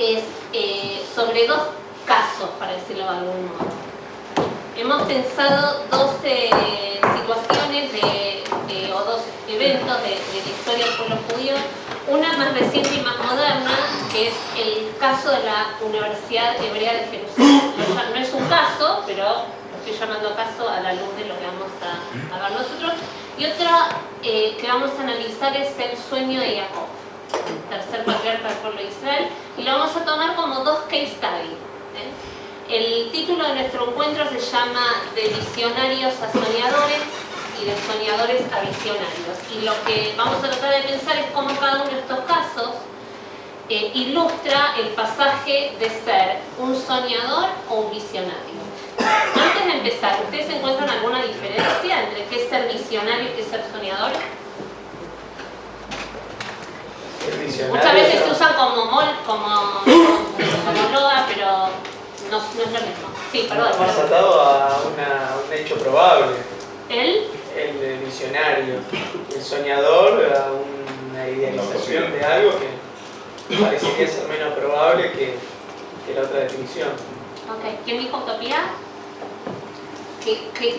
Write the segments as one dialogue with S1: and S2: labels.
S1: es sobre dos casos, para decirlo de algún modo. Hemos pensado dos situaciones o dos eventos de la historia del pueblo judío, una más reciente y más moderna, que es el caso de la Universidad Hebrea de Jerusalén. No es un caso, pero lo estoy llamando caso a la luz de lo que vamos a ver nosotros. Y otra que vamos a analizar es el sueño de Jacob, el tercer patriarca del pueblo de Israel, y lo vamos a tomar como dos case studies. El título de nuestro encuentro se llama De visionarios a soñadores y de soñadores a visionarios. Y lo que vamos a tratar de pensar es cómo cada uno de estos casos ilustra el pasaje de ser un soñador o un visionario. Antes de empezar, ¿ustedes encuentran alguna diferencia entre qué es ser visionario y qué es ser soñador? Muchas veces se usan como loga, pero no es lo mismo. Sí, perdón.
S2: Más atado a un hecho probable.
S1: ¿El?
S2: El visionario. El soñador a una idealización de algo que parecería ser menos probable que la otra definición.
S1: Ok. ¿Quién dijo utopía?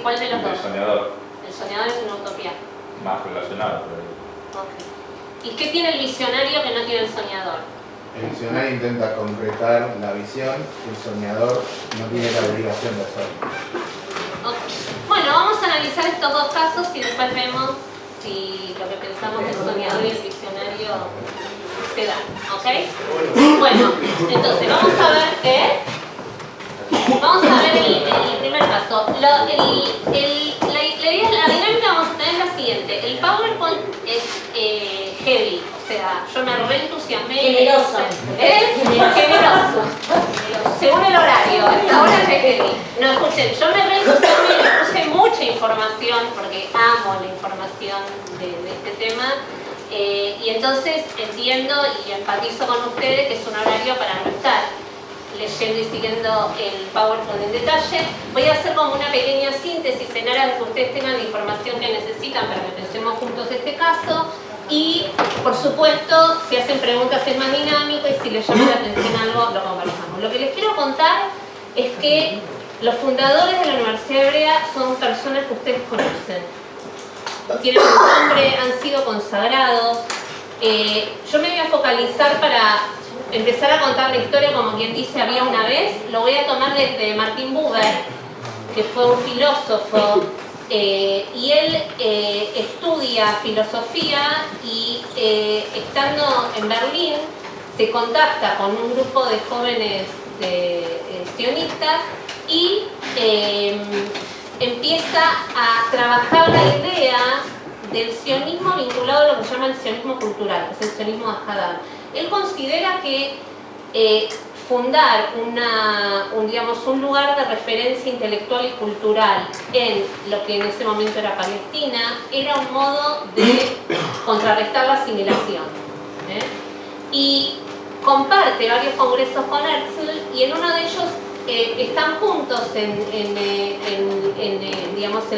S1: ¿Cuál de los dos?
S3: El soñador.
S1: El soñador es una utopía.
S3: Más relacionado.
S1: Okay. ¿Y qué tiene el visionario que no tiene el soñador?
S4: El visionario intenta concretar la visión, el soñador no tiene la obligación de hacerlo.
S1: Okay. Bueno, vamos a analizar estos dos casos y después vemos si lo que pensamos del soñador y el visionario se da, ¿ok? Bueno, entonces vamos a ver vamos a ver el primer caso. La dinámica vamos a tener la siguiente. El PowerPoint es heavy, o sea, yo me reentusiasmé.
S5: Generoso.
S1: Generoso. Según el horario, ahora es heavy. No, escuchen, yo me reentusiasmé y le puse mucha información porque amo la información de este tema. Y entonces entiendo y empatizo con ustedes que es un horario para no estar leyendo y siguiendo el PowerPoint en detalle. Voy a hacer como una pequeña síntesis en aras de que ustedes tengan la información que necesitan para que pensemos juntos este caso. Y, por supuesto, si hacen preguntas es más dinámico y si les llama la atención algo, lo conversamos. Lo que les quiero contar es que los fundadores de la Universidad Hebrea son personas que ustedes conocen. Tienen un nombre, han sido consagrados. Yo me voy a focalizar para empezar a contar la historia como quien dice había una vez. Lo voy a tomar desde Martin Buber, que fue un filósofo, y él estudia filosofía y estando en Berlín se contacta con un grupo de jóvenes sionistas y empieza a trabajar la idea del sionismo vinculado a lo que se llama el sionismo cultural, que es el sionismo de Haddad. Él considera que fundar un lugar de referencia intelectual y cultural en lo que en ese momento era Palestina era un modo de contrarrestar la asimilación. Y comparte varios congresos con Herzl y en uno de ellos están juntos en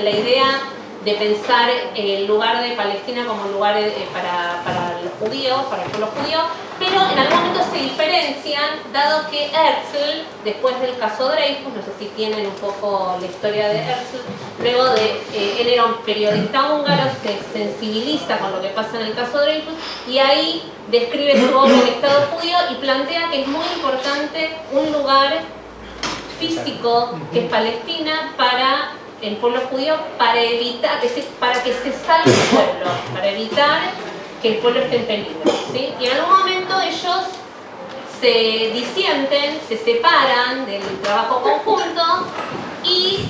S1: la idea de pensar el lugar de Palestina como un lugar para los judíos, para el pueblo judío, pero en algún momento se diferencian, dado que Herzl, después del caso Dreyfus, no sé si tienen un poco la historia de Herzl, luego de, él era un periodista húngaro, se sensibiliza con lo que pasa en el caso Dreyfus, y ahí describe su obra El Estado judío y plantea que es muy importante un lugar físico que es Palestina para el pueblo judío, para evitar para que se salve el pueblo, para evitar que el pueblo esté en peligro, ¿sí? Y en algún momento ellos se disienten, se separan del trabajo conjunto y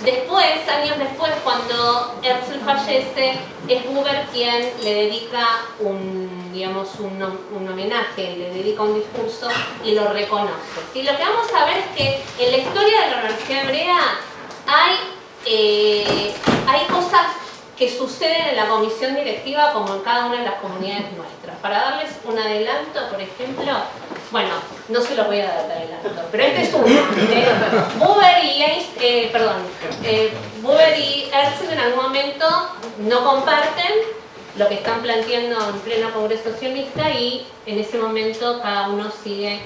S1: después, años después, cuando Herzl fallece, es Buber quien le dedica un homenaje, le dedica un discurso y lo reconoce, ¿sí? Lo que vamos a ver es que en la historia de la Universidad Hebrea hay cosas que suceden en la comisión directiva como en cada una de las comunidades nuestras. Para darles un adelanto, por ejemplo, bueno, no se los voy a dar de adelanto, pero este es uno. Buber y Herzl en algún momento no comparten lo que están planteando en pleno Congreso Sionista, y en ese momento cada uno sigue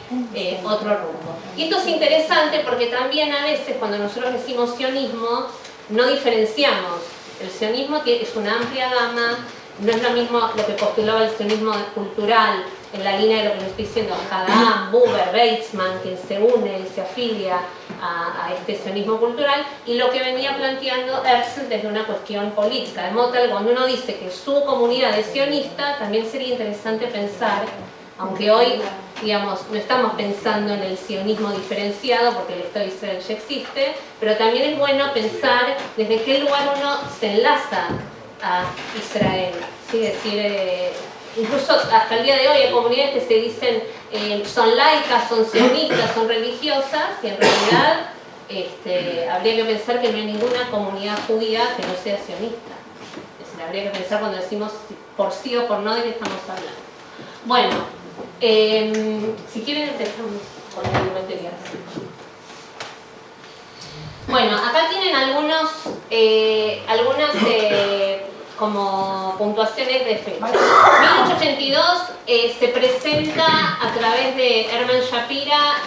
S1: otro rumbo. Y esto es interesante porque también a veces cuando nosotros decimos sionismo no diferenciamos. El sionismo es una amplia gama, no es lo mismo lo que postulaba el sionismo cultural en la línea de lo que les estoy diciendo, Haddam, Buber, Weizmann, quien se une y se afilia a este sionismo cultural, y lo que venía planteando Herzl desde una cuestión política. De modo tal, cuando uno dice que su comunidad es sionista, también sería interesante pensar, aunque hoy, digamos, no estamos pensando en el sionismo diferenciado porque el Estado de Israel ya existe, pero también es bueno pensar desde qué lugar uno se enlaza a Israel. ¿Sí? Es decir, incluso hasta el día de hoy hay comunidades que se dicen son laicas, son sionistas, son religiosas, y en realidad habría que pensar que no hay ninguna comunidad judía que no sea sionista. Es decir, habría que pensar cuando decimos por sí o por no de qué estamos hablando. Bueno, si quieren empezamos con el material. Bueno, acá tienen algunas como puntuaciones de fecha. 1882 se presenta a través de Hermann Shapira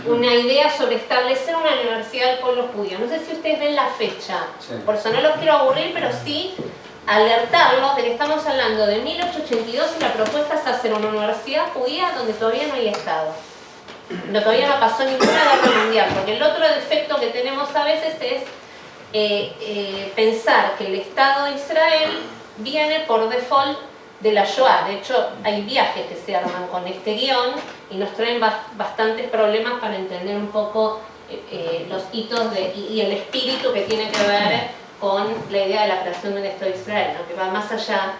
S1: una idea sobre establecer una universidad del pueblo judío. No sé si ustedes ven la fecha, por eso no los quiero aburrir, pero sí alertarlos de que estamos hablando de 1882 y la propuesta es hacer una universidad judía donde todavía no hay Estado. Todavía no pasó ninguna guerra mundial, porque el otro defecto que tenemos a veces es pensar que el Estado de Israel viene por default de la Shoah. De hecho, hay viajes que se arman con este guión y nos traen bastantes problemas para entender un poco los hitos y el espíritu que tiene que ver con la idea de la creación de un Estado de Israel, ¿no? Que va más allá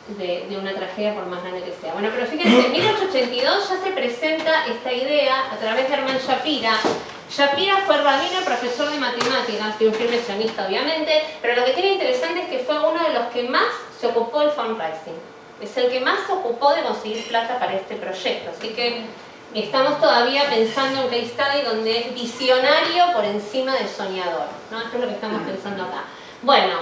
S1: de una tragedia por más grande que sea. Bueno, pero fíjense, en 1882 ya se presenta esta idea a través de Hermann Shapira. Shapira fue rabino y profesor de matemáticas, y un firme sionista obviamente, pero lo que tiene interesante es que fue uno de los que más se ocupó del fundraising. Es el que más se ocupó de conseguir plata para este proyecto. Así que estamos todavía pensando en case study donde es visionario por encima del soñador, ¿no? Esto es lo que estamos pensando acá. Bueno,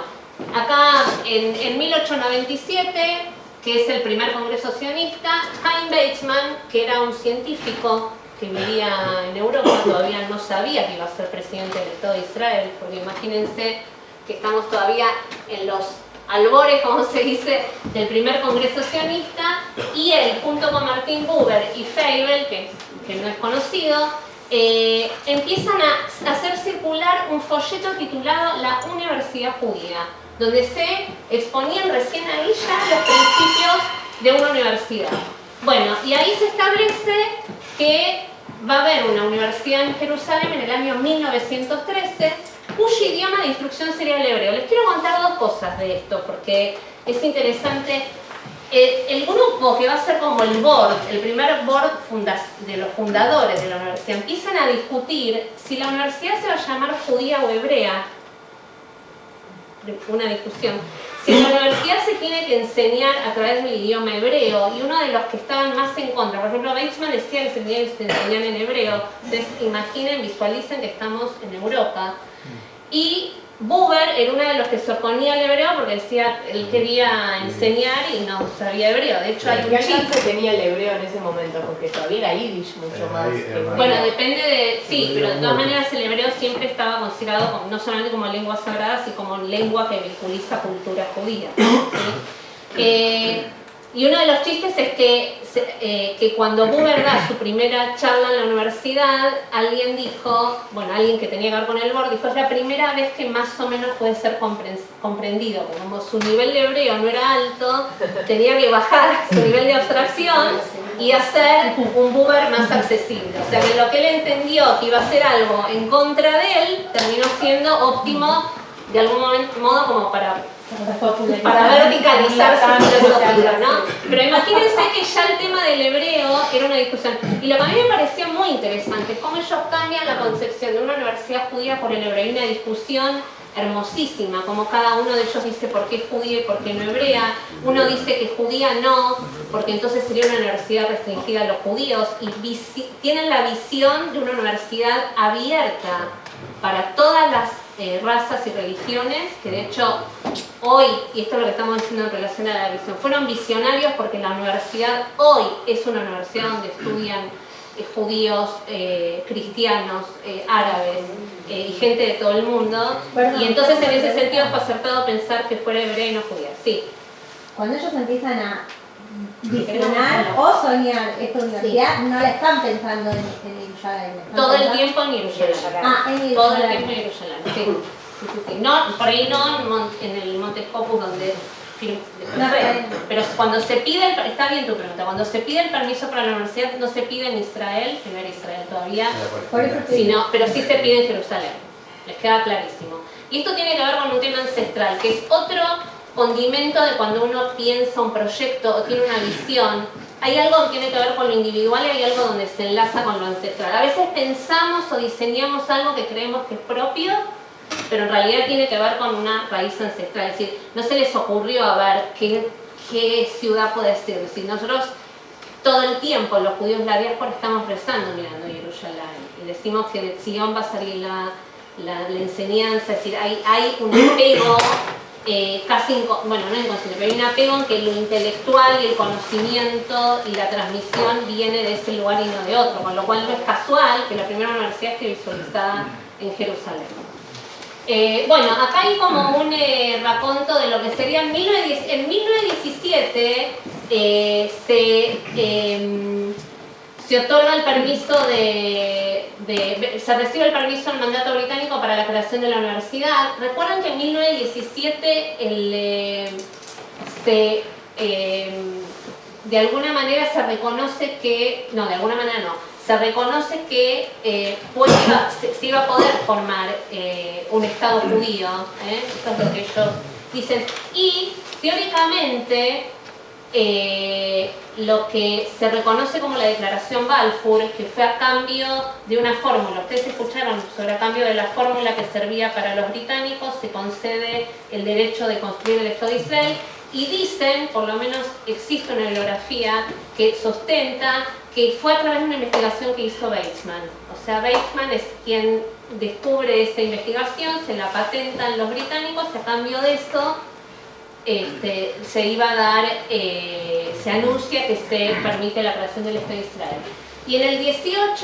S1: acá en 1897, que es el primer congreso sionista, Chaim Weizmann, que era un científico que vivía en Europa, todavía no sabía que iba a ser presidente del Estado de Israel, porque imagínense que estamos todavía en los albores, como se dice, del primer congreso sionista, y él, junto con Martin Buber y Feibel, que no es conocido, empiezan a hacer circular un folleto titulado La Universidad Judía, donde se exponían recién ahí ya los principios de una universidad. Bueno, y ahí se establece que va a haber una universidad en Jerusalén en el año 1913, cuyo idioma de instrucción sería el hebreo. Les quiero contar dos cosas de esto, porque es interesante. El grupo que va a ser como el board, el primer board de los fundadores de la universidad, empiezan a discutir si la universidad se va a llamar judía o hebrea. Una discusión. Si la universidad se tiene que enseñar a través del idioma hebreo, y uno de los que estaban más en contra, por ejemplo, Weizmann decía que se tenía que enseñar en hebreo. Entonces imaginen, visualicen que estamos en Europa. Y Buber era uno de los que se oponía al hebreo porque decía él quería enseñar y no sabía hebreo. De hecho, hay un chiste.
S3: Se tenía el hebreo en ese momento porque todavía era yiddish mucho más.
S1: Bueno, depende de. Sí, pero de todas maneras el hebreo siempre estaba considerado como, no solamente como lengua sagrada, sino como lengua que vinculiza cultura judía. ¿Sí? Y uno de los chistes es que cuando Buber da su primera charla en la universidad, alguien dijo, bueno, alguien que tenía que ver con el board, dijo, es la primera vez que más o menos puede ser comprendido, como su nivel de hebreo no era alto, tenía que bajar su nivel de abstracción y hacer un Buber más accesible. O sea que lo que él entendió que iba a ser algo en contra de él, terminó siendo óptimo de algún modo como para verticalizar su filosofía, ¿no? Pero imagínense que ya el tema del hebreo era una discusión. Y lo que a mí me pareció muy interesante es cómo ellos cambian la concepción de una universidad judía por el hebreo. Hay una discusión hermosísima, como cada uno de ellos dice por qué es judía y por qué no hebrea. Uno dice que judía no, porque entonces sería una universidad restringida a los judíos, y tienen la visión de una universidad abierta para todas las razas y religiones, que de hecho hoy, y esto es lo que estamos diciendo en relación a la visión, fueron visionarios porque la universidad hoy es una universidad donde estudian judíos, cristianos, árabes y gente de todo el mundo.
S5: Perdón.
S1: Y entonces en ese sentido fue acertado pensar que fuera hebrea y no judía. Sí.
S5: Cuando ellos empiezan a visionar o soñar esta universidad, no la están pensando en Jerusalén.
S1: Todo el tiempo en Jerusalén.
S5: Ah, en
S1: Todo el
S5: Jerusalén.
S1: tiempo en Jerusalén. Sí. Sí. No, por ahí no en el Monte Scopus donde pero cuando se pide, está bien tu pregunta, cuando se pide el permiso para la universidad no se pide en Israel, que no era Israel todavía,
S5: Por eso te digo.
S1: pero sí se pide en Jerusalén, les queda clarísimo. Y esto tiene que ver con un tema ancestral, que es otro condimento de cuando uno piensa un proyecto o tiene una visión. Hay algo que tiene que ver con lo individual y hay algo donde se enlaza con lo ancestral. A veces pensamos o diseñamos algo que creemos que es propio, pero en realidad tiene que ver con una raíz ancestral. Es decir, no se les ocurrió a ver qué ciudad puede ser. Es decir, nosotros todo el tiempo, los judíos de la diáspora, estamos rezando mirando a Jerusalén. Y decimos que de Sion va a salir la enseñanza. Es decir, hay un apego casi, bueno, no inconsciente, pero hay un apego en que lo intelectual y el conocimiento y la transmisión viene de ese lugar y no de otro. Con lo cual no es casual que la primera universidad esté visualizada en Jerusalén. Bueno, acá hay como un raconto de lo que sería en 1917 se otorga el permiso se recibe el permiso del mandato británico para la creación de la universidad. Recuerden que en 1917 de alguna manera se reconoce que, no, de alguna manera no, se reconoce que se iba a poder formar un Estado judío, esto es lo que ellos dicen, y teóricamente lo que se reconoce como la Declaración Balfour, que fue a cambio de una fórmula, ustedes escucharon sobre a cambio de la fórmula que servía para los británicos, se concede el derecho de construir el Estado de Israel, y dicen, por lo menos existe una bibliografía que sustenta que fue a través de una investigación que hizo Weizmann. O sea, Weizmann es quien descubre esa investigación, se la patentan los británicos, y a cambio de eso se iba a dar, se anuncia que se permite la creación del Estado de Israel. Y en el 18,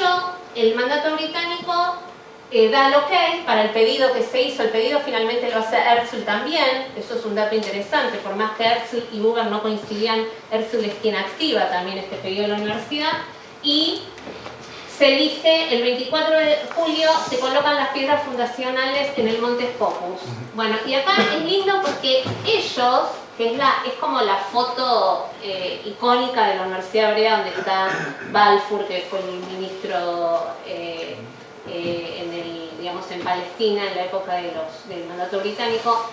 S1: el mandato británico da el ok para el pedido que se hizo. El pedido finalmente lo hace Herzl también, eso es un dato interesante, por más que Herzl y Buber no coincidían, Herzl es quien activa también este pedido de la universidad, y se elige el 24 de julio, se colocan las piedras fundacionales en el Monte Scopus. Bueno, y acá es lindo porque ellos, que es como la foto icónica de la Universidad Hebrea, donde está Balfour, que fue el ministro en Palestina en la época del mandato británico,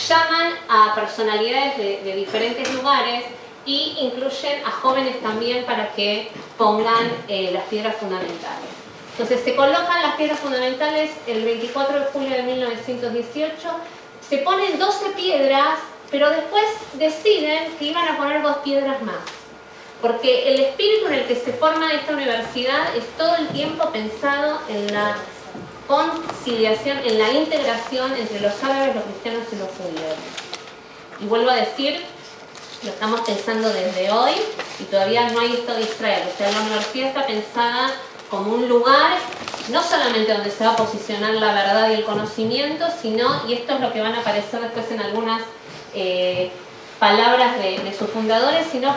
S1: llaman a personalidades de diferentes lugares y incluyen a jóvenes también para que pongan las piedras fundamentales. Entonces se colocan las piedras fundamentales el 24 de julio de 1918, se ponen 12 piedras, pero después deciden que iban a poner 2 piedras más. Porque el espíritu en el que se forma esta universidad es todo el tiempo pensado en la conciliación, en la integración entre los árabes, los cristianos y los judíos. Y vuelvo a decir, lo estamos pensando desde hoy y todavía no hay Estado de Israel. O sea, la universidad está pensada como un lugar, no solamente donde se va a posicionar la verdad y el conocimiento, sino, y esto es lo que van a aparecer después en algunas palabras de sus fundadores, sino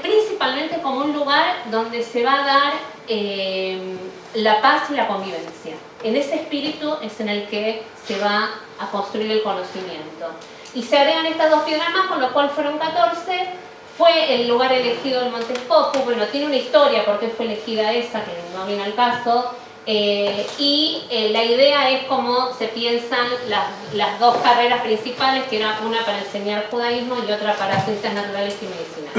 S1: principalmente como un lugar donde se va a dar la paz y la convivencia. En ese espíritu es en el que se va a construir el conocimiento. Y se agregan estas 2 piedras más, con lo cual fueron 14. Fue el lugar elegido el Monte Scopus. Bueno, tiene una historia por qué fue elegida esa, que no viene al caso. La idea es cómo se piensan las 2 carreras principales, que era una para enseñar judaísmo y otra para ciencias naturales y medicina.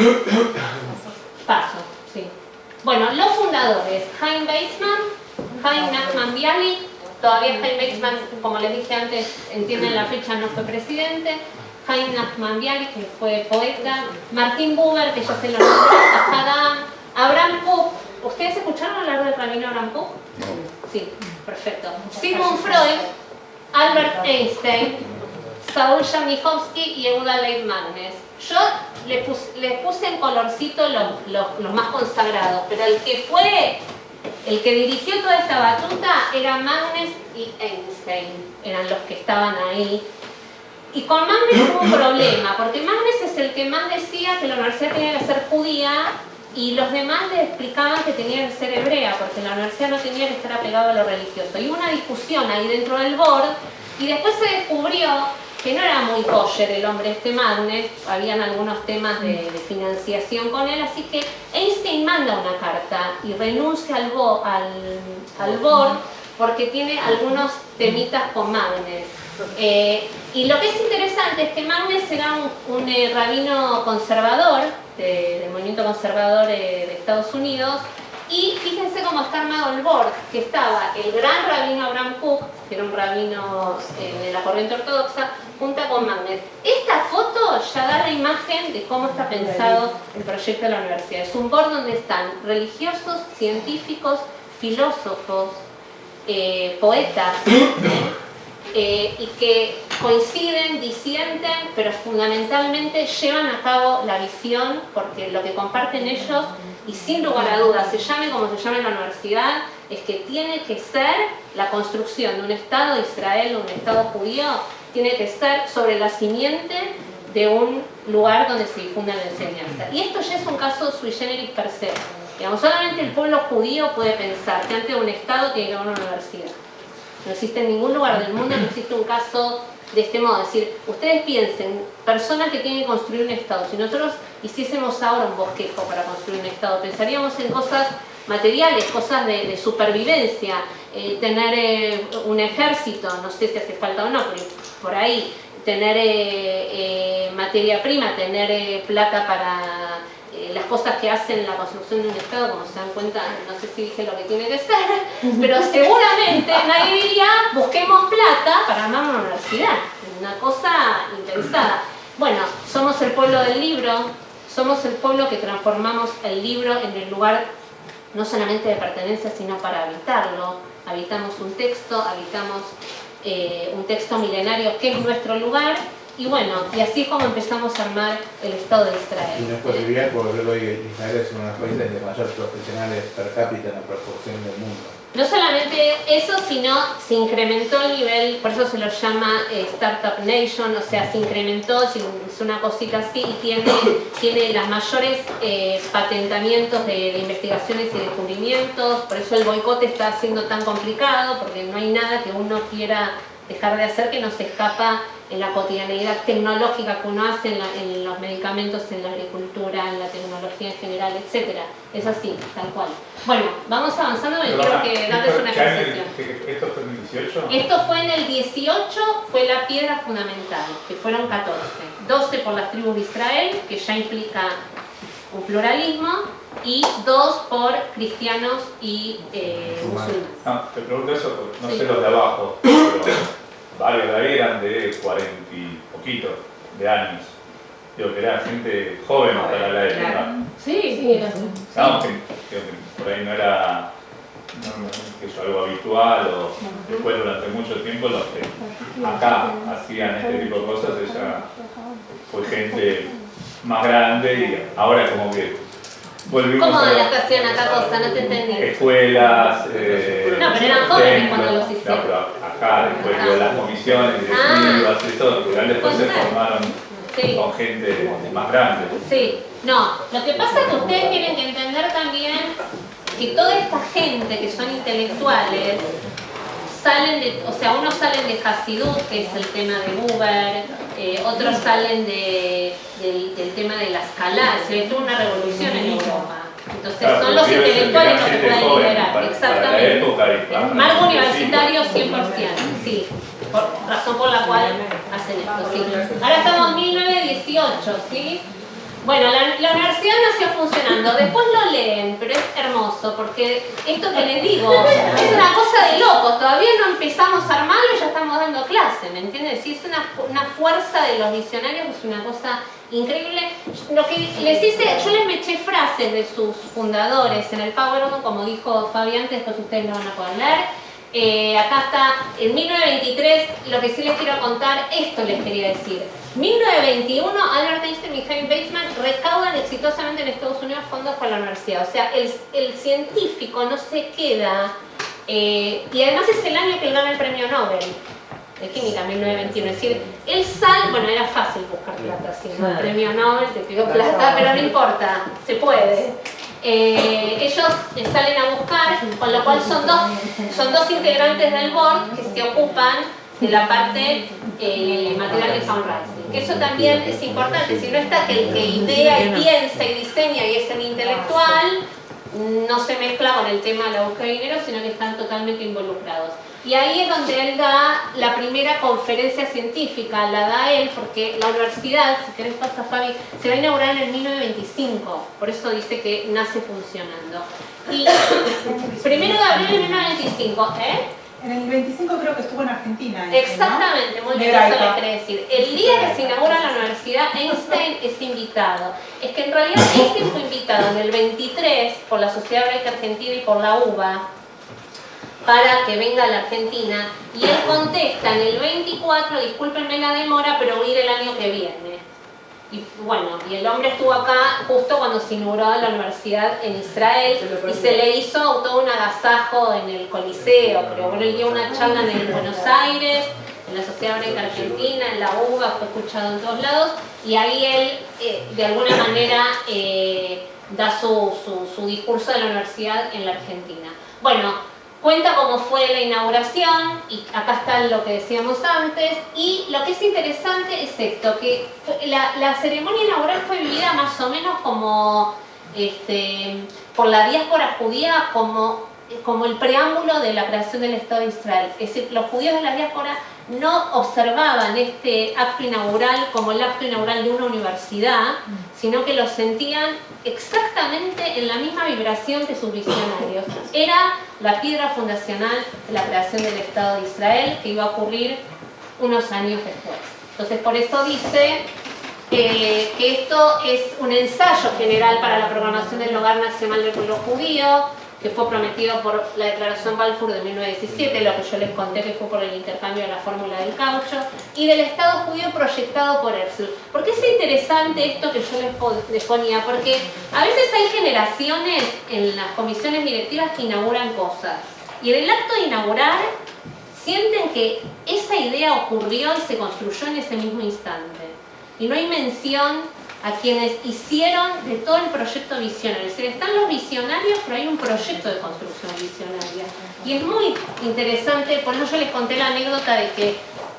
S1: Paso, sí. Bueno, los fundadores, Chaim Weizmann, Chaim Nachman Bialik. Todavía Chaim Weizmann, como les dije antes, entienden la fecha, no fue presidente. Chaim Nachman Bialik, que fue poeta. Martin Buber, que ya se lo nombró. Abraham Kook. ¿Ustedes escucharon hablar del rabino Abraham Kook? Sí, perfecto. Sigmund Freud, Albert Einstein, Saúl Chernyshkovsky y Yehuda Leib Magnes. Yo les puse en colorcito los más consagrados, pero el que dirigió toda esta batuta era Magnes y Einstein, eran los que estaban ahí. Y con Magnes hubo un problema, porque Magnes es el que más decía que la universidad tenía que ser judía y los demás le explicaban que tenía que ser hebrea, porque la universidad no tenía que estar apegada a lo religioso. Y hubo una discusión ahí dentro del board y después se descubrió que no era muy kosher el hombre Magnes, habían algunos temas de financiación con él, así que Einstein manda una carta y renuncia al board porque tiene algunos temitas con Magnes. Y lo que es interesante es que Magnes era un rabino conservador, del movimiento conservador de Estados Unidos, y fíjense cómo está armado el board, que estaba el gran rabino Abraham Kook, que era un rabino de la corriente ortodoxa, junto con Magnes. Esta foto ya da la imagen de cómo está pensado el proyecto de la universidad. Es un board donde están religiosos, científicos, filósofos, poetas, y que coinciden, disienten, pero fundamentalmente llevan a cabo la visión, porque lo que comparten ellos, y sin lugar a dudas, se llame como se llame en la universidad, es que tiene que ser la construcción de un Estado de Israel, un Estado judío, tiene que ser sobre la simiente de un lugar donde se difunda la enseñanza. Y esto ya es un caso sui generis per se. Digamos, solamente el pueblo judío puede pensar que antes de un Estado tiene que haber una universidad. No existe en ningún lugar del mundo, no existe un caso de este modo. Es decir, ustedes piensen, personas que tienen que construir un Estado. Si nosotros hiciésemos ahora un bosquejo para construir un Estado, pensaríamos en cosas materiales, cosas de supervivencia, tener un ejército, no sé si hace falta o no, pero por ahí, tener materia prima, tener plata para las cosas que hacen la construcción de un Estado, como se dan cuenta, no sé si dije lo que tiene que ser, pero seguramente nadie diría, busquemos plata para armar una universidad, una cosa impensada. Bueno, somos el pueblo del libro, somos el pueblo que transformamos el libro en el lugar no solamente de pertenencia, sino para habitarlo. Habitamos un texto, habitamos un texto milenario que es nuestro lugar. Y bueno, y así es como empezamos a armar el Estado de Israel.
S4: Y no es por olvidar, porque hoy Israel es uno de los países de mayor profesionales per cápita en la proporción del mundo.
S1: No solamente eso, sino se incrementó el nivel, por eso se lo llama Startup Nation, o sea, se incrementó, es una cosita así, y tiene las mayores patentamientos de investigaciones y descubrimientos, por eso el boicot está siendo tan complicado, porque no hay nada que uno quiera dejar de hacer que no se escapa en la cotidianidad tecnológica que uno hace en los medicamentos, en la agricultura, en la tecnología en general, etc. Es así, tal cual. Bueno, vamos avanzando, me quiero que darles una explicación.
S6: ¿Esto fue en el 18?
S1: Esto fue en el 18, fue la piedra fundamental, que fueron 14. 12 por las tribus de Israel, que ya implica un pluralismo, y 2 por cristianos y musulmanes.
S6: No, te pregunto eso porque no sé los de abajo, pero varios de ahí eran de 40 y poquitos de años. Digo que era gente joven para la época.
S3: Claro. Sí, era así.
S6: Sabemos que por ahí no era algo habitual o después durante mucho tiempo los que acá hacían este tipo de cosas, ella fue gente más grande y ahora como que volvimos
S1: ¿Cómo
S6: a
S1: adaptación a cada cosa? No te entendí.
S6: escuelas,
S1: No, pero eran jóvenes cuando los hicieron.
S6: no, pero acá después de las comisiones directivas y todo, que después se formaron
S1: Sí.
S6: con gente más grande.
S1: Sí, no, lo que pasa es que ustedes tienen que entender también que toda esta gente que son intelectuales salen de, o sea, unos salen de Hasidut, que es el tema de Buber, otros salen del tema de la escala, se tuvo una revolución en Europa. Entonces
S6: Claro,
S1: son los
S6: quiero decir
S1: intelectuales
S6: que
S1: los que
S6: era gente
S1: pueden
S6: joven,
S1: liderar,
S6: para la
S1: exactamente.
S6: época y
S1: Marco universitario 100%, sí, razón por la cual hacen esto, sí. Ahora estamos en 1918, ¿sí? Bueno, la universidad nació funcionando, después lo leen, pero es hermoso, porque esto que les digo, es una cosa de locos, todavía no empezamos a armarlo y ya estamos dando clase, ¿me entiendes? Sí, es una fuerza de los visionarios, es una cosa increíble. Lo que les hice, yo les me eché frases de sus fundadores en el PowerPoint, como dijo Fabi antes, después ustedes lo van a poder leer, Acá está, en 1923, lo que sí les quiero contar, esto les quería decir. 1921, Albert Einstein y James Weissman recaudan exitosamente en Estados Unidos fondos para la universidad. O sea, el científico no se queda, y además es el año que él gana el premio Nobel de Química, 1921. Es decir, él sale, bueno, era fácil buscar plata, si no el premio Nobel te pidió plata, pero no importa, se puede. Ellos salen a buscar, con lo cual son dos integrantes del board que se ocupan de la parte material de fundraising. Que eso también es importante, si no está que el que idea y piensa y diseña y es el intelectual, no se mezcla con el tema de la búsqueda de dinero, sino que están totalmente involucrados. Y ahí es donde él da la primera conferencia científica, la da él porque la universidad, si querés pasar Fabi, se va a inaugurar en el 1925, por eso dice que nace funcionando. Y 1 de abril de 1925,
S7: En el 25 creo que estuvo en Argentina.
S1: Exactamente,
S7: ¿no?
S1: muy bien, eso le quería decir. El día que se inaugura la universidad, Einstein es invitado. Es que en realidad Einstein fue invitado en el 23 por la Sociedad Hebraica Argentina y por la UBA para que venga a la Argentina, y él contesta en el 24, discúlpenme la demora, pero voy a ir el año que viene. Y bueno, y el hombre estuvo acá justo cuando se inauguró la universidad en Israel y se le hizo todo un agasajo en el Coliseo, pero bueno, él dio una charla en Buenos Aires, en la Sociedad Hebraica Argentina, en la UBA, fue escuchado en todos lados, y ahí él de alguna manera da su discurso de la universidad en la Argentina. Bueno, cuenta cómo fue la inauguración, y acá está lo que decíamos antes, y lo que es interesante es esto, que la ceremonia inaugural fue vivida más o menos como por la diáspora judía como el preámbulo de la creación del Estado de Israel. Es decir, los judíos de la diáspora no observaban este acto inaugural como el acto inaugural de una universidad, sino que lo sentían exactamente en la misma vibración que sus visionarios. Era la piedra fundacional de la creación del Estado de Israel, que iba a ocurrir unos años después. Entonces, por eso dice que esto es un ensayo general para la programación del Hogar Nacional del Pueblo Judío, que fue prometido por la Declaración Balfour de 1917, lo que yo les conté que fue por el intercambio de la fórmula del caucho, y del Estado judío proyectado por Herzl. ¿Por qué es interesante esto que yo les ponía? Porque a veces hay generaciones en las comisiones directivas que inauguran cosas, y en el acto de inaugurar sienten que esa idea ocurrió y se construyó en ese mismo instante. Y no hay mención a quienes hicieron de todo el proyecto visionario. Es decir, están los visionarios, pero hay un proyecto de construcción visionaria. Y es muy interesante, por eso yo les conté la anécdota de que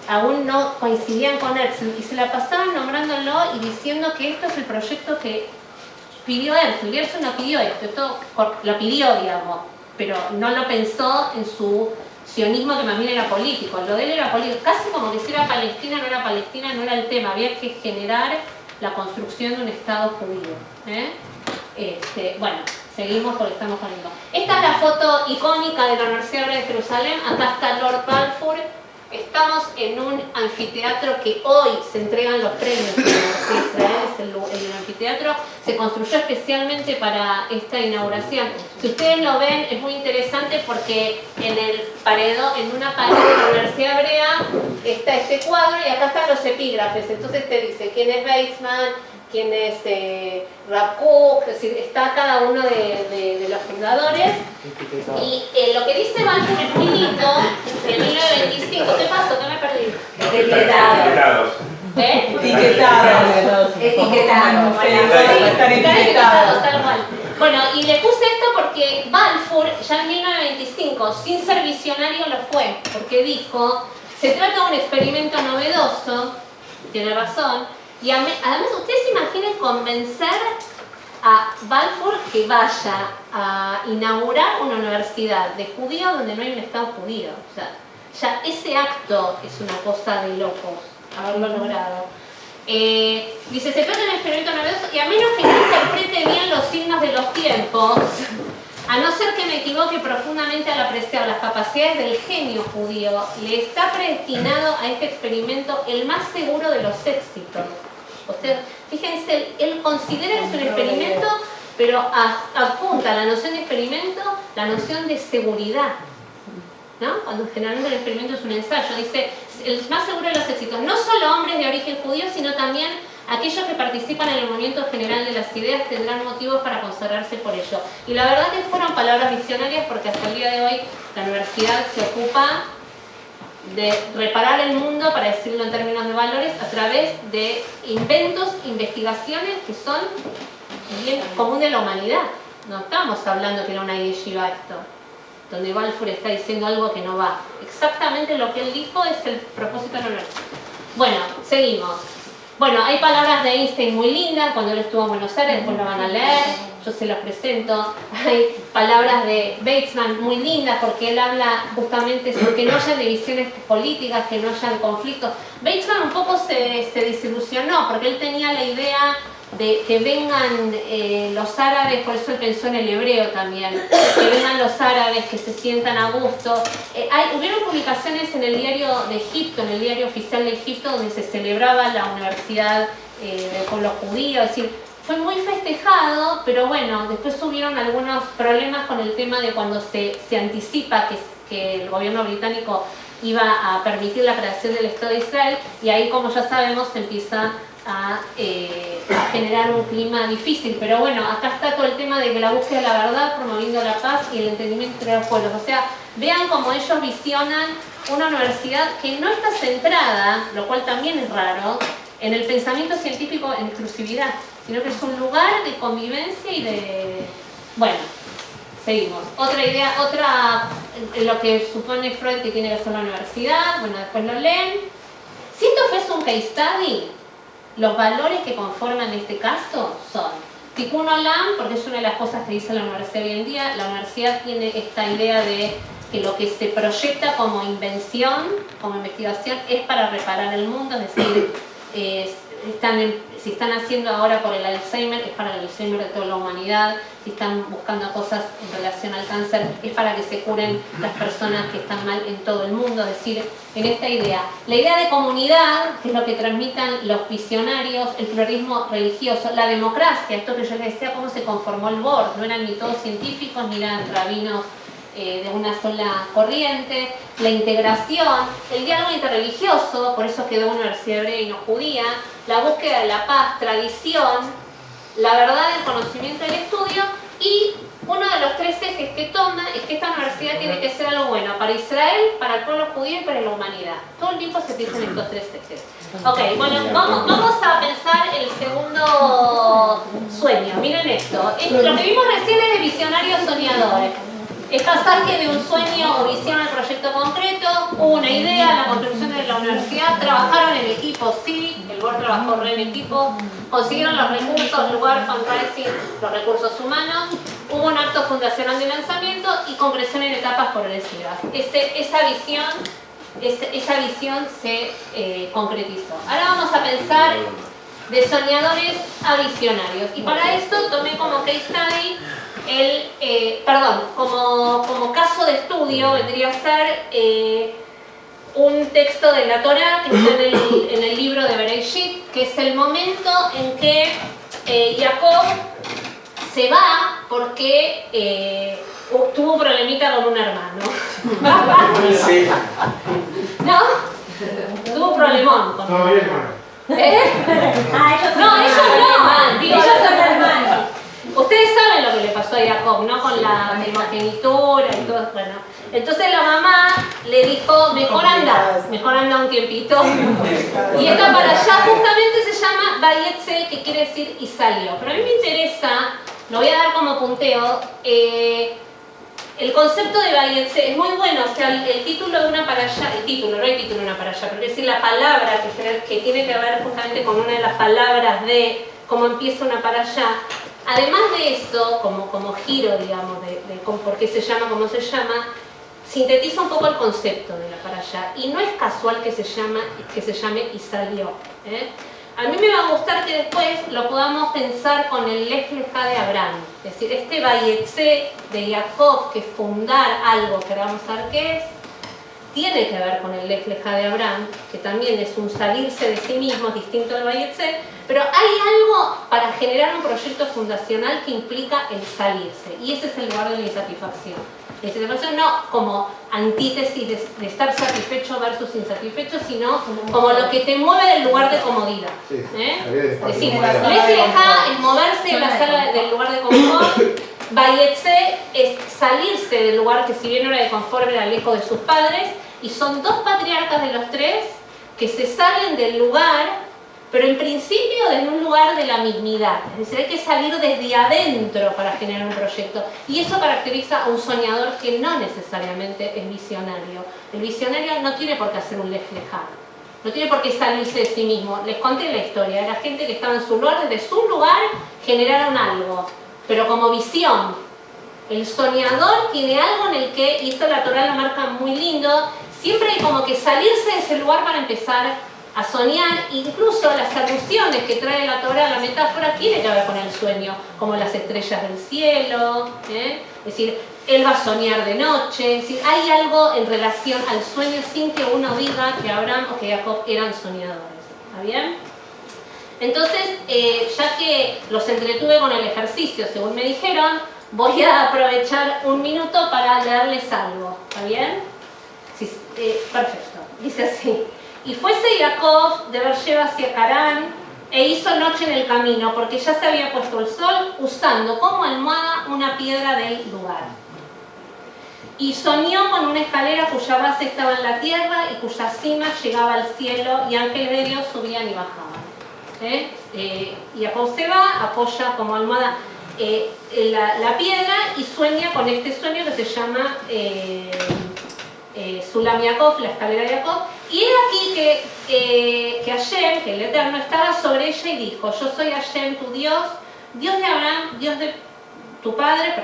S1: aún no coincidían con Herzl y se la pasaban nombrándolo y diciendo que esto es el proyecto que pidió Herzl. Y Herzl no pidió esto lo pidió, digamos, pero no lo pensó en su sionismo, que más bien era político. Lo de él era político, casi como que si era Palestina, no era el tema, había que generar la construcción de un Estado judío. Bueno, seguimos porque estamos poniendo. Esta es la foto icónica de la Universidad Hebrea de Jerusalén. Acá está Lord Balfour. Estamos en un anfiteatro que hoy se entregan los premios de la Universidad de Israel, es el anfiteatro. Se construyó especialmente para esta inauguración. Si ustedes lo ven, es muy interesante porque en una pared de la Universidad Hebrea está este cuadro y acá están los epígrafes. Entonces te dice quién es Weizmann, quién es Rav Kook, es decir, está cada uno de los fundadores. Y lo que dice Balfour es muy lindo, en 1925. ¿Qué pasó? ¿Qué me perdí?
S6: Etiquetados.
S7: Etiquetados.
S1: Etiquetados, tal cual. Bueno, y le puse esto porque Balfour, ya en 1925, sin ser visionario, lo fue. Porque dijo, se trata de un experimento novedoso, tiene razón, y además ustedes se imaginen convencer a Balfour que vaya a inaugurar una universidad de judíos donde no hay un Estado judío. O sea, ya ese acto es una cosa de locos, haberlo logrado. Dice, se trata de un experimento novedoso y a menos que no interprete bien los signos de los tiempos, a no ser que me equivoque profundamente al apreciar las capacidades del genio judío, le está predestinado a este experimento el más seguro de los éxitos. Ustedes, fíjense, él considera que es un experimento, pero adjunta a la noción de experimento la noción de seguridad. ¿no? Cuando generalmente el experimento es un ensayo. Dice, el más seguro de los éxitos, no solo hombres de origen judío, sino también aquellos que participan en el movimiento general de las ideas tendrán motivos para consagrarse por ello. Y la verdad que fueron palabras visionarias, porque hasta el día de hoy la universidad se ocupa de reparar el mundo, para decirlo en términos de valores, a través de inventos, investigaciones que son bien común de la humanidad. No estamos hablando que era una yeshiva esto, donde Balfour está diciendo algo que no va. Exactamente lo que él dijo es el propósito de la universidad. Bueno, seguimos. Bueno, hay palabras de Einstein muy lindas, cuando él estuvo en Buenos Aires, después lo van a leer, yo se las presento. Hay palabras de Weizmann muy lindas, porque él habla justamente sobre que no haya divisiones políticas, que no hayan conflictos. Weizmann un poco se desilusionó, porque él tenía la idea de que vengan los árabes, por eso él pensó en el hebreo también, que vengan los árabes, que se sientan a gusto. Hubieron publicaciones en el diario de Egipto, en el diario oficial de Egipto, donde se celebraba la universidad del pueblo judío, es decir, fue muy festejado, pero bueno, después hubieron algunos problemas con el tema de cuando se anticipa que el gobierno británico iba a permitir la creación del Estado de Israel, y ahí, como ya sabemos, se empieza a generar un clima difícil. Pero bueno, acá está todo el tema de que la búsqueda de la verdad, promoviendo la paz y el entendimiento entre los pueblos. O sea, vean cómo ellos visionan una universidad que no está centrada, lo cual también es raro, en el pensamiento científico en exclusividad, sino que es un lugar de convivencia y de... Bueno, seguimos. Otra idea, lo que supone Freud que tiene que hacer la universidad, bueno, después lo leen. Si esto fuese un case study, los valores que conforman este caso son Tikkun Olam, porque es una de las cosas que dice la universidad hoy en día. La universidad tiene esta idea de que lo que se proyecta como invención, como investigación, es para reparar el mundo, es decir, si están haciendo ahora por el Alzheimer, es para el Alzheimer de toda la humanidad. Si están buscando cosas en relación al cáncer, es para que se curen las personas que están mal en todo el mundo. Es decir, en esta idea, la idea de comunidad, que es lo que transmitan los visionarios, el pluralismo religioso, la democracia, esto que yo les decía, cómo se conformó el board, no eran ni todos científicos, ni eran rabinos de una sola corriente, la integración, el diálogo interreligioso, por eso quedó universidad hebrea y no judía, la búsqueda de la paz, tradición, la verdad, el conocimiento del estudio, y uno de los tres ejes que toma es que esta universidad tiene que ser algo bueno para Israel, para el pueblo judío y para la humanidad. Todo el tiempo se piensa en estos tres ejes. Ok, bueno, vamos a pensar el segundo sueño. Miren esto. Lo que vimos recién es de visionarios soñadores. Es pasar que de un sueño o visión al proyecto concreto, hubo una idea, la construcción de la universidad, trabajaron en equipo, sí, el board trabajó re en equipo, consiguieron los recursos, lugar, fundraising, los recursos humanos, hubo un acto fundacional de lanzamiento y concreción en etapas progresivas. Esa visión se concretizó. Ahora vamos a pensar de soñadores a visionarios, y para esto tomé como case study como caso de estudio vendría a ser un texto de la Torá que está en el libro de Bereshit, que es el momento en que Jacob se va porque tuvo un problemita con un hermano.
S2: Sí.
S1: ¿No? Tuvo un problemón con un hermano.
S5: Ellos
S1: no, digo,
S5: ellos son hermanos.
S1: Ustedes saben lo que le pasó a Jacob, ¿no? Con la primogenitura y todo. Bueno, entonces la mamá le dijo, mejor anda un tiempito. Y esta para allá justamente se llama Vayetze, que quiere decir y salió. Pero a mí me interesa, lo voy a dar como punteo, el concepto de Vayetze es muy bueno. O sea, el título de una para allá, no hay título de una para allá, pero es decir, la palabra que tiene que ver justamente con una de las palabras de cómo empieza una para allá. Además de eso, como giro, digamos, de por qué se llama como se llama, sintetiza un poco el concepto de la para allá. Y no es casual que se llame y salió. A mí me va a gustar que después lo podamos pensar con el Lech Lechá de Abraham. Es decir, este Vayetze de Jacob, que fundar algo que vamos a ver qué es, tiene que ver con el Lech Lechá de Abraham, que también es un salirse de sí mismo, distinto al Vayetze, pero hay algo para generar un proyecto fundacional que implica el salirse, y ese es el lugar de la insatisfacción. Por eso no como antítesis de estar satisfecho versus insatisfecho, sino como lo que te mueve del lugar de comodidad.
S4: Sí,
S1: Es decir, refleja el moverse de la sala del lugar de confort. Bayetse es salirse del lugar que, si bien no era de confort, era lejos de sus padres, y son dos patriarcas de los tres que se salen del lugar, pero en principio desde un lugar de la mismidad. Es decir, hay que salir desde adentro para generar un proyecto. Y eso caracteriza a un soñador que no necesariamente es visionario. El visionario no tiene por qué hacer un reflejar. No tiene por qué salirse de sí mismo. Les conté la historia. Era gente que estaba en su lugar, desde su lugar generaron algo. Pero como visión. El soñador tiene algo en el que, y esto la Torá lo marca muy lindo, siempre hay como que salirse de ese lugar para empezar a soñar. Incluso las alusiones que trae la Torá, la metáfora, tiene que ver con el sueño, como las estrellas del cielo, es decir, él va a soñar de noche, es decir, hay algo en relación al sueño sin que uno diga que Abraham o que Jacob eran soñadores. ¿Está bien? Entonces, ya que los entretuve con el ejercicio, según me dijeron, voy a aprovechar un minuto para leerles algo. ¿Está bien? Sí, perfecto. Dice así. Y fuese Jacob de Beersheba hacia Carán, e hizo noche en el camino, porque ya se había puesto el sol, usando como almohada una piedra del lugar. Y soñó con una escalera cuya base estaba en la tierra y cuya cima llegaba al cielo, y ángeles de Dios subían y bajaban. Jacob se va, apoya como almohada la piedra y sueña con este sueño que se llama Sulam Jacob, la escalera de Jacob. Y es aquí que Hashem, que el Eterno, estaba sobre ella y dijo: yo soy Hashem, tu Dios, Dios de Abraham, Dios de tu padre,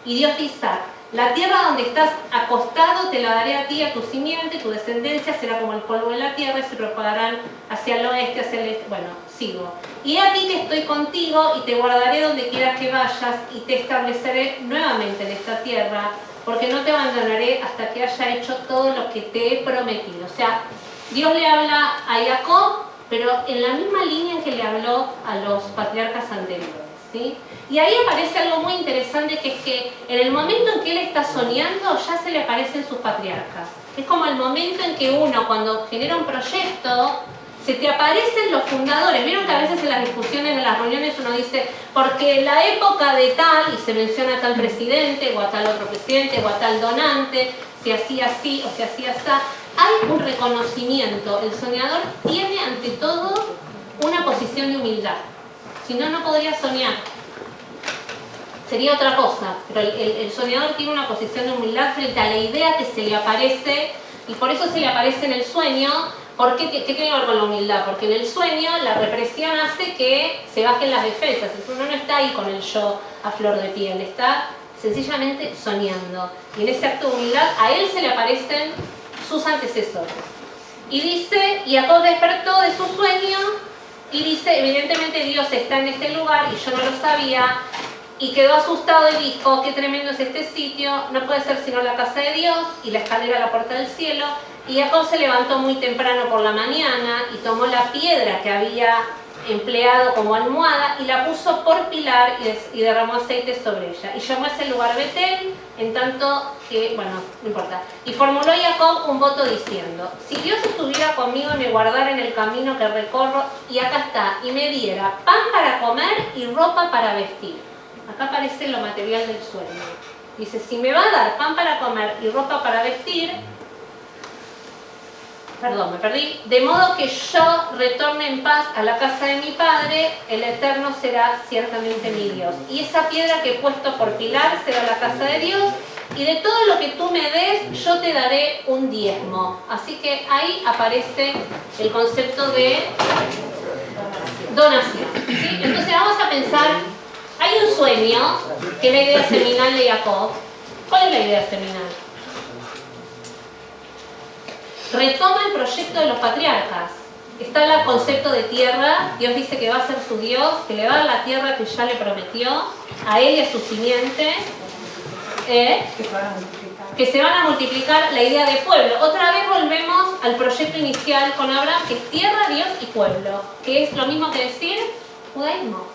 S1: y Dios de Isaac. La tierra donde estás acostado te la daré a ti, a tu simiente, tu descendencia será como el polvo de la tierra y se propagarán hacia el oeste, hacia el este. Bueno, sigo. Y he aquí que estoy contigo y te guardaré donde quieras que vayas y te estableceré nuevamente en esta tierra, porque no te abandonaré hasta que haya hecho todo lo que te he prometido. O sea, Dios le habla a Jacob, pero en la misma línea en que le habló a los patriarcas anteriores, ¿sí? Y ahí aparece algo muy interesante, que es que en el momento en que él está soñando, ya se le aparecen sus patriarcas. Es como el momento en que uno, cuando genera un proyecto, se te aparecen los fundadores. Vieron que a veces en las discusiones, en las reuniones, uno dice, porque en la época de tal, y se menciona a tal presidente, o a tal otro presidente, o a tal donante, se hacía así o se hacía así. Hay un reconocimiento. El soñador tiene ante todo una posición de humildad. Si no, no podría soñar. Sería otra cosa. Pero el soñador tiene una posición de humildad frente a la idea que se le aparece, y por eso se le aparece en el sueño. ¿Por qué? ¿Qué tiene que ver con la humildad? Porque en el sueño la represión hace que se bajen las defensas. Uno no está ahí con el yo a flor de piel, está sencillamente soñando. Y en ese acto de humildad a él se le aparecen sus antecesores. Y dice, y Jacob despertó de su sueño y dice, evidentemente Dios está en este lugar y yo no lo sabía. Y quedó asustado y dijo, qué tremendo es este sitio, no puede ser sino la casa de Dios y la escalera a la puerta del cielo. Y Jacob se levantó muy temprano por la mañana y tomó la piedra que había empleado como almohada y la puso por pilar y derramó aceite sobre ella. Y llamó a ese lugar Betel, en tanto que, bueno, no importa. Y formuló Jacob un voto diciendo, si Dios estuviera conmigo y me guardara en el camino que recorro, y acá está, y me diera pan para comer y ropa para vestir. Acá aparece lo material del sueño. Dice, si me va a dar pan para comer y ropa para vestir, me perdí, de modo que yo retorne en paz a la casa de mi padre, el Eterno será ciertamente mi Dios. Y esa piedra que he puesto por pilar será la casa de Dios, y de todo lo que tú me des, yo te daré un diezmo. Así que ahí aparece el concepto de donación. ¿Sí? Entonces vamos a pensar, hay un sueño, que es la idea seminal de Jacob. ¿Cuál es la idea seminal? Retoma el proyecto de los patriarcas. Está el concepto de tierra. Dios dice que va a ser su Dios, que le va a dar la tierra que ya le prometió a él y a su simiente, que se van a multiplicar, la idea de pueblo. Otra vez volvemos al proyecto inicial con Abraham, que es tierra, Dios y pueblo, que es lo mismo que decir judaísmo.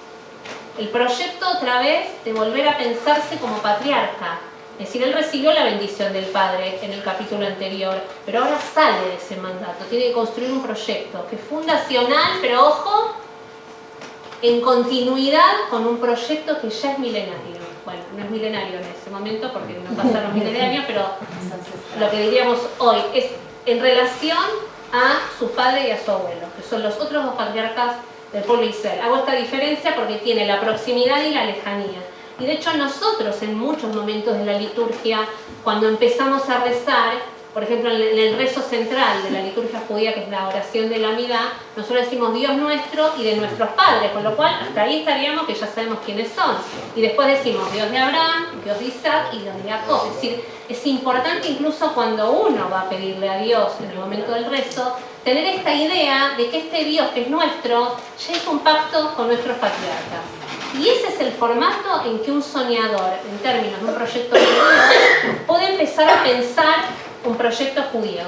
S1: El proyecto otra vez de volver a pensarse como patriarca. Es decir, él recibió la bendición del Padre en el capítulo anterior, pero ahora sale de ese mandato, tiene que construir un proyecto que es fundacional, pero ojo, en continuidad con un proyecto que ya es milenario. Bueno, no es milenario en ese momento porque no pasaron miles de años, pero lo que diríamos hoy es en relación a su padre y a su abuelo, que son los otros dos patriarcas del pueblo de Israel. Hago esta diferencia porque tiene la proximidad y la lejanía. Y de hecho nosotros en muchos momentos de la liturgia, cuando empezamos a rezar, por ejemplo en el rezo central de la liturgia judía, que es la oración de la Amidá, nosotros decimos Dios nuestro y de nuestros padres, con lo cual hasta ahí estaríamos que ya sabemos quiénes son. Y después decimos Dios de Abraham, Dios de Isaac y Dios de Jacob. Es decir, es importante incluso cuando uno va a pedirle a Dios en el momento del rezo, tener esta idea de que este Dios que es nuestro ya es un pacto con nuestros patriarcas. Y ese es el formato en que un soñador, en términos de un proyecto judío, puede empezar a pensar un proyecto judío.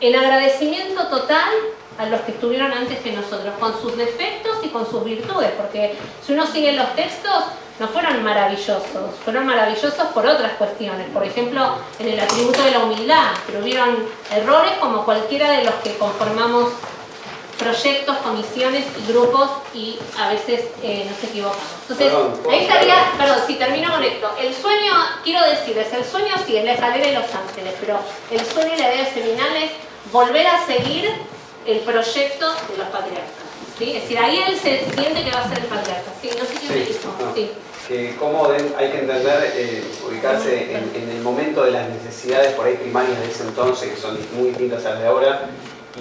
S1: En agradecimiento total a los que estuvieron antes que nosotros, con sus defectos y con sus virtudes, porque si uno sigue los textos, no fueron maravillosos por otras cuestiones, por ejemplo, en el atributo de la humildad, pero hubieron errores como cualquiera de los que conformamos proyectos, comisiones y grupos y a veces nos equivocamos. Entonces, ahí estaría, perdón, si termino con esto, el sueño, quiero decirles, el sueño sí es la escalera de los ángeles, pero el sueño y la idea seminal es volver a seguir el proyecto de los patriarcas, ¿sí? Es decir, ahí él se siente que va a ser el patriarca, ¿sí? No sé quién me dijo, sí.
S8: Que cómo hay que entender, ubicarse en el momento de las necesidades por ahí primarias de ese entonces, que son muy distintas a las de ahora,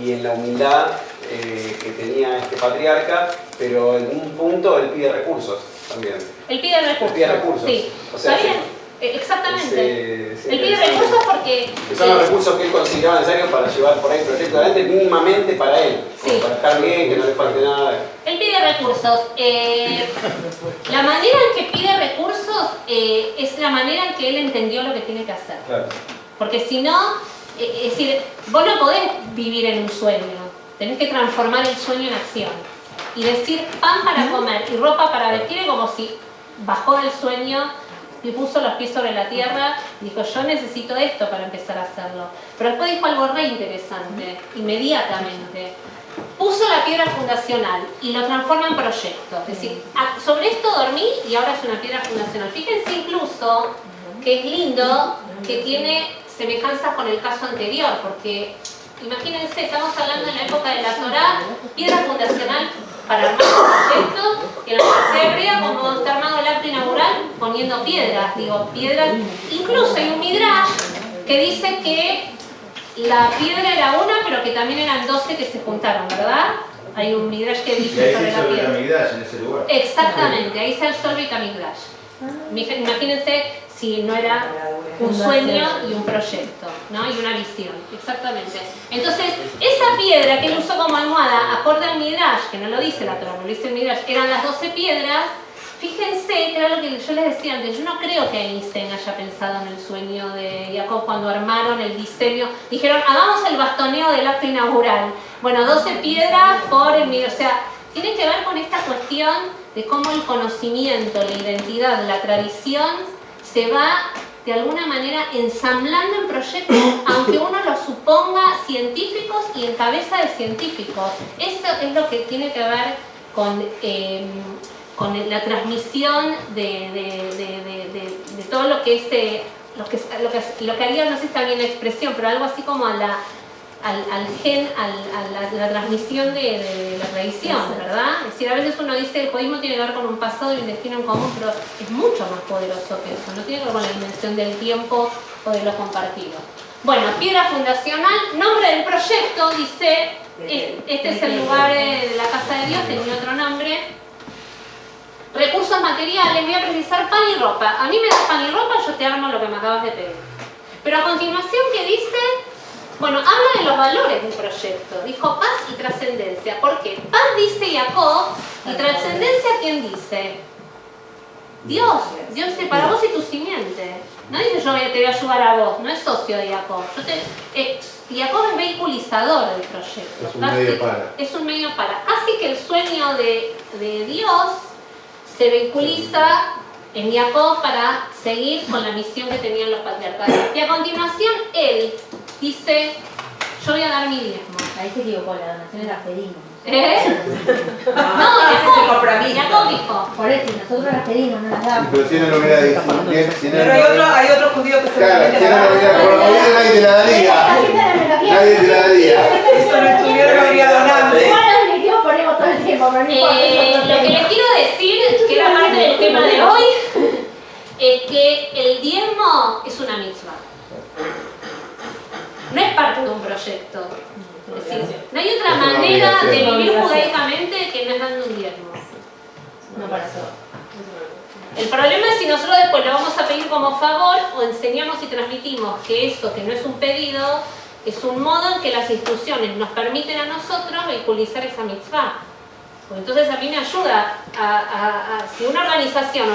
S8: y en la humildad que tenía este patriarca, pero en un punto él pide recursos también.
S1: Él pide recursos.
S8: Él pide recursos.
S1: Sí.
S8: O sea,
S1: ¿Está bien? Exactamente.
S8: Él
S1: pide recursos porque...
S8: son los recursos que él consideraba necesarios para llevar por ahí el proyecto adelante mínimamente para él.
S1: Sí.
S8: Para estar bien, que no le falte nada.
S1: Él pide recursos. La manera en que pide recursos es la manera en que él entendió lo que tiene que hacer.
S8: Claro.
S1: Porque si no, es decir, vos no podés vivir en un sueño. Tenés que transformar el sueño en acción. Y decir pan para comer y ropa para vestir es como si bajó del sueño y puso los pies sobre la tierra y dijo, yo necesito esto para empezar a hacerlo. Pero después dijo algo re interesante, inmediatamente. Puso la piedra fundacional y lo transforma en proyecto. Es decir, sobre esto dormí y ahora es una piedra fundacional. Fíjense incluso que es lindo que tiene semejanzas con el caso anterior, porque imagínense, estamos hablando de la época de la Torá, piedra fundacional para armar un proyecto, que en la universidad hebrea, como está armado el acto inaugural, poniendo piedras, incluso hay un midrash que dice que la piedra era una, pero que también eran 12 que se juntaron, ¿verdad? Hay un midrash que dice sobre la piedra.
S4: Midrash en ese lugar.
S1: Exactamente, ahí se alzó el Beit HaMikdash. Imagínense si no era un sueño y un proyecto, ¿no? Y una visión, exactamente. Entonces, esa piedra que él usó como almohada, acorde al Midrash, que no lo dice la Torá, no lo dice el Midrash, eran las 12 piedras. Fíjense, que era lo que yo les decía antes, yo no creo que Einstein haya pensado en el sueño de Jacob cuando armaron el diseño. Dijeron, hagamos el bastoneo del acto inaugural. Bueno, 12 piedras por el Midrash. O sea, tiene que ver con esta cuestión de cómo el conocimiento, la identidad, la tradición se va de alguna manera ensamblando en proyectos, aunque uno los suponga científicos y en cabeza de científicos. Eso es lo que tiene que ver con la transmisión de todo lo que es lo que haría, no sé si está bien la expresión, pero algo así como a la transmisión de la tradición, ¿verdad? Es decir, a veces uno dice que el budismo tiene que ver con un pasado y un destino en común, pero es mucho más poderoso que eso, no tiene que ver con la dimensión del tiempo o de lo compartido. Bueno, piedra fundacional, nombre del proyecto, dice, este es el lugar de la casa de Dios, tenía otro nombre. Recursos materiales, voy a precisar pan y ropa. A mí me das pan y ropa, yo te armo lo que me acabas de pedir. Pero a continuación, ¿qué dice? Bueno, habla de los valores del proyecto. Dijo paz y trascendencia. ¿Por qué? Paz dice Jacob y trascendencia, ¿quién dice? Dios. Dios dice para vos y tu simiente. No dice yo te voy a ayudar a vos, no es socio de Jacob. Jacob es vehiculizador del proyecto.
S4: Es un medio para.
S1: Es un medio para. Casi que el sueño de Dios se vehiculiza en Jacob para seguir con la misión que tenían los patriarcas. Y a continuación él dice, yo voy a dar mi diezmo.
S5: Ahí se equivocó, la donación era pedimos.
S1: No, Jacob dijo.
S5: Por eso, nosotros las pedimos, no las damos.
S4: Pero si no lo hubiera dicho bien, si no
S7: Pero hay otro judío que se
S4: claro, si no lo hubiera promovido, nadie te la daría. Nadie te la daría.
S7: Eso no estuviera, no habría donante.
S5: Igual los directivos ponemos todo el tiempo, pero no importa.
S1: Lo que les quiero decir, que era parte del tema de hoy, es que el diezmo es una mitzvah. No es parte de un proyecto. Es decir, no hay otra manera de vivir judaicamente que no es dando un diezmo.
S3: No para eso.
S1: El problema es si nosotros después lo vamos a pedir como favor o enseñamos y transmitimos que esto, que no es un pedido, es un modo en que las instituciones nos permiten a nosotros vehiculizar esa mitzvah. Pues entonces a mí me ayuda si una organización,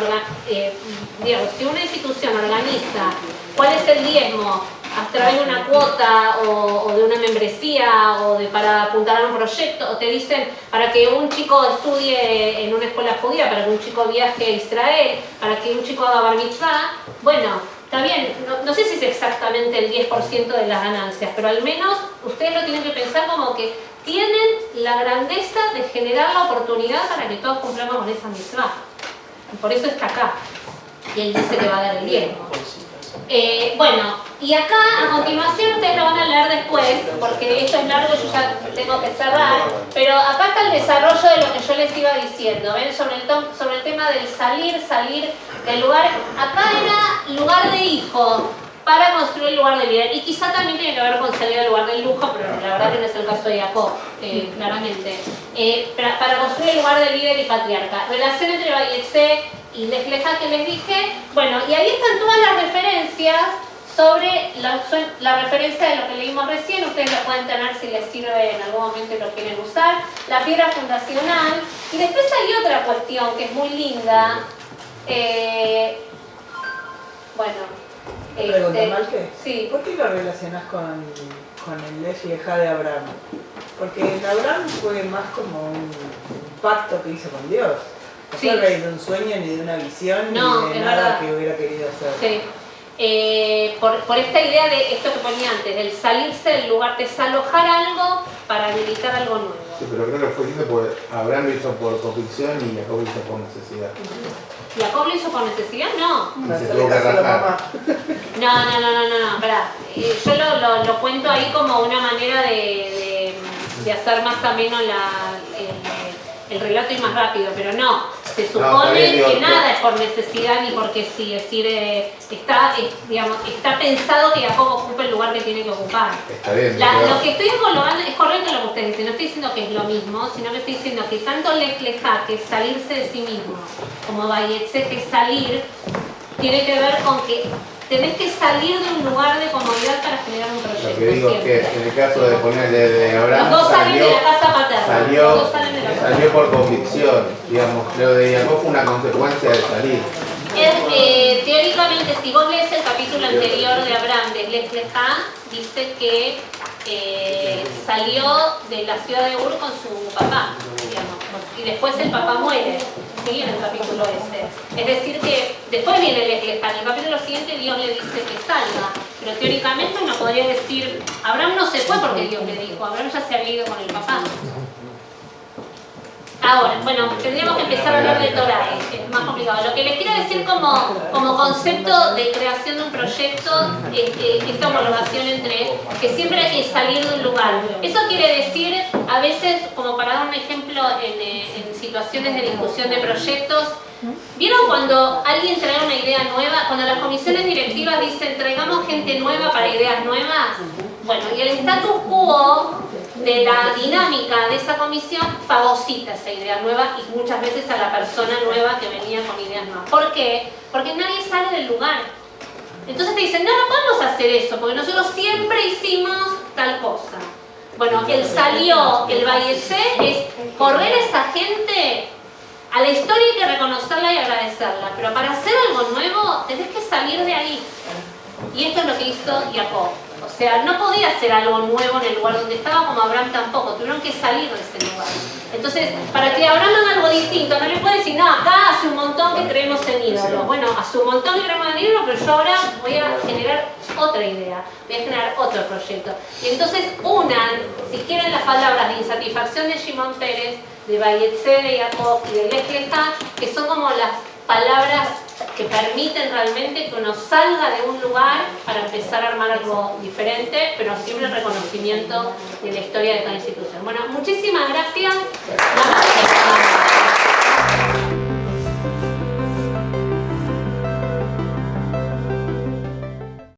S1: si una institución organiza cuál es el diezmo a través de una cuota o de una membresía o para apuntar a un proyecto, o te dicen para que un chico estudie en una escuela judía, para que un chico viaje a Israel, para que un chico haga bar mitzvah, bueno, está bien, no sé si es exactamente el 10% de las ganancias, pero al menos ustedes lo tienen que pensar como que tienen la grandeza de generar la oportunidad para que todos cumplamos con esa mitzvah. Y por eso está acá. Y él dice que va a dar el diezmo. Bueno, y acá a continuación ustedes lo van a leer después, porque esto es largo, yo ya tengo que cerrar, pero acá está el desarrollo de lo que yo les iba diciendo, ¿ven? Sobre el tema del salir del lugar. Acá era lugar de hijo para construir el lugar de líder, y quizá también tiene que ver con salir del lugar del lujo, pero la verdad que no es el caso de Jacob, claramente. Para construir el lugar de líder y patriarca. Relación entre Vayetse y Lech Lechá que les dije, bueno, y ahí están todas las referencias sobre la referencia de lo que leímos recién, ustedes lo pueden tener si les sirve en algún momento y lo quieren usar, la piedra fundacional, y después hay otra cuestión que es muy linda,
S9: Pregunta, Malte.
S1: Sí.
S9: ¿Por qué lo relacionas con el Lech Lechá de Abraham? Porque el Abraham fue más como un pacto que hizo con Dios. No fue rey de un sueño, ni de una visión, ni de nada que hubiera querido hacer.
S1: Sí. Por esta idea de esto que ponía antes, del salirse del lugar, desalojar algo para habilitar algo nuevo.
S4: Sí, pero creo que fue lindo porque Abraham lo hizo por convicción y Jacob lo hizo por necesidad.
S1: ¿Jacob lo hizo por necesidad? No.
S4: Y se tuvo que arrancar.
S1: No, pará. Yo lo cuento ahí como una manera de hacer más ameno el relato y más rápido, pero no. Se supone que nada es por necesidad ni porque sí, es decir, está pensado que Jacob ocupe el lugar que tiene que ocupar.
S4: Está bien.
S1: Lo que estoy englobando es correcto lo que ustedes dicen, no estoy diciendo que es lo mismo, sino que estoy diciendo que tanto Lech Lechá, que es salirse de sí mismo, como Vayetse, que es salir, tiene que ver con que tenés que salir de un lugar de comodidad para generar un proyecto.
S4: Lo que digo es que en el caso de ponerle de Abraham,
S1: los dos salen de la casa paterna.
S4: Salió por convicción, digamos. Lo de Jacob fue una consecuencia de salir.
S1: Teóricamente, si vos lees el capítulo anterior de Abraham, de Lech Lechá, dice que salió de la ciudad de Ur con su papá, digamos, y después el papá muere, ¿sí? En el capítulo ese. Es decir que después viene Lech Lechá, en el capítulo siguiente Dios le dice que salga, pero teóricamente uno podría decir, Abraham no se fue porque Dios le dijo, Abraham ya se había ido con el papá. Ahora, bueno, tendríamos que empezar a hablar de Torah, es más complicado. Lo que les quiero decir como concepto de creación de un proyecto es esta homologación entre que siempre hay que salir de un lugar. Eso quiere decir, a veces, como para dar un ejemplo en situaciones de discusión de proyectos, ¿vieron cuando alguien trae una idea nueva? Cuando las comisiones directivas dicen traigamos gente nueva para ideas nuevas, bueno, y el status quo de la dinámica de esa comisión fagocita esa idea nueva y muchas veces a la persona nueva que venía con ideas nuevas. ¿Por qué? Porque nadie sale del lugar. Entonces te dicen, no podemos hacer eso, porque nosotros siempre hicimos tal cosa. Bueno, el Vayetse es correr a esa gente. A la historia hay que reconocerla y agradecerla, pero para hacer algo nuevo tenés que salir de ahí. Y esto es lo que hizo Jacob. O sea, no podía hacer algo nuevo en el lugar donde estaba, como Abraham tampoco. Tuvieron que salir de ese lugar. Entonces, para que Abraham haga algo distinto, no le puede decir, no, acá hace un montón que creemos en ídolos. Bueno, hace un montón que creemos en ídolos, pero yo ahora voy a generar otra idea, voy a generar otro proyecto. Y entonces unan, si quieren, las palabras de insatisfacción de Shimon Pérez, de Vayetze, de Jacob y de Lech Lecha, que son como las palabras que permiten realmente que uno salga de un lugar para empezar a armar algo diferente, pero siempre el reconocimiento de la historia de cada institución. Bueno, muchísimas gracias.